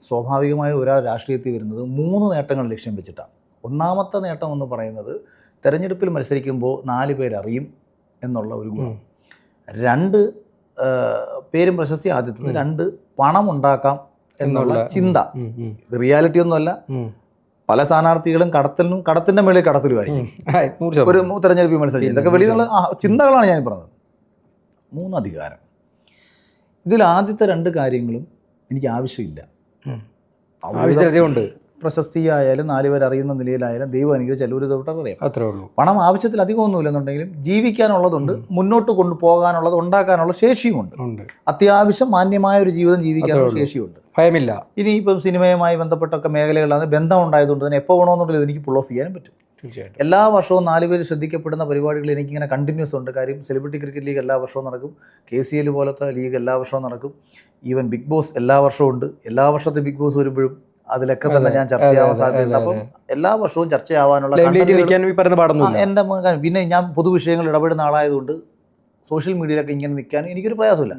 സ്വാഭാവികമായി ഒരാൾ രാഷ്ട്രീയത്തിൽ വരുന്നത് 3 നേട്ടങ്ങൾ ലക്ഷ്യം വെച്ചിട്ടാണ്. ഒന്നാമത്തെ നേട്ടം എന്ന് പറയുന്നത് തെരഞ്ഞെടുപ്പിൽ മത്സരിക്കുമ്പോൾ 4 പേരറിയും എന്നുള്ള ഒരു ഗുണം. 2 പേരും പ്രശസ്തി. ആദ്യത്തത് 2 പണം ഉണ്ടാക്കാം എന്നുള്ള ചിന്ത. ഇത് റിയാലിറ്റി ഒന്നുമല്ല. പല സ്ഥാനാർത്ഥികളും കടത്തിൻ്റെ മേളിൽ കടത്തിലുമായിരിക്കും ഒരു തെരഞ്ഞെടുപ്പിൽ മത്സരിക്കും. ഇതൊക്കെ വെളിയിൽ നിന്നുള്ള ചിന്തകളാണ് ഞാൻ പറഞ്ഞത്. 3 അധികാരം. ഇതിൽ ആദ്യത്തെ 2 കാര്യങ്ങളും എനിക്ക് ആവശ്യമില്ല. ആവശ്യമുണ്ട്. പ്രശസ്തിയായാലും 4 പേർ അറിയുന്ന നിലയിലായാലും ദൈവം എനിക്ക് ചെല്ലൂർ തൊട്ടൊക്കെ അറിയാം. അത്രേ ഉള്ളൂ. പണം ആവശ്യത്തിൽ അധികമൊന്നുമില്ലെന്നുണ്ടെങ്കിലും ജീവിക്കാനുള്ളതുണ്ട്, മുന്നോട്ട് കൊണ്ടുപോകാനുള്ളത്, ഉണ്ടാക്കാനുള്ള ശേഷിയുമുണ്ട്. അത്യാവശ്യം മാന്യമായ ഒരു ജീവിതം ജീവിക്കാനുള്ള ശേഷിയുണ്ട്. ഭയമില്ല. ഇനിയിപ്പം സിനിമയുമായി ബന്ധപ്പെട്ടൊക്കെ മേഖലകളാണ് ബന്ധം ഉണ്ടായതുകൊണ്ട് തന്നെ എപ്പോൾ വേണമെന്നുണ്ടെങ്കിൽ എനിക്ക് പുൾ ഓഫ് ചെയ്യാനും പറ്റും. തീർച്ചയായിട്ടും. എല്ലാ വർഷവും 4 പേര് ശ്രദ്ധിക്കപ്പെടുന്ന പരിപാടികൾ എനിക്കിങ്ങനെ കണ്ടിന്യൂസ് ഉണ്ട്. കാര്യം സെലിബ്രിറ്റി ക്രിക്കറ്റ് ലീഗ് എല്ലാ വർഷവും നടക്കും, KCL പോലത്തെ ലീഗ് എല്ലാ വർഷവും നടക്കും, ഈവൻ ബിഗ് ബോസ് എല്ലാ വർഷവും ഉണ്ട്. എല്ലാ വർഷത്തെ ബിഗ് ബോസ് വരുമ്പോഴും അതിലൊക്കെ തന്നെ ഞാൻ ചർച്ചയാവാൻ സാധ്യതയുണ്ട്. അപ്പം എല്ലാ വർഷവും ചർച്ചയാവാനുള്ള എൻ്റെ പിന്നെ ഞാൻ പൊതുവിഷയങ്ങളിൽ ഇടപെടുന്ന ആളായതുകൊണ്ട് സോഷ്യൽ മീഡിയയിലൊക്കെ ഇങ്ങനെ നിൽക്കാൻ എനിക്കൊരു പ്രയാസമില്ല.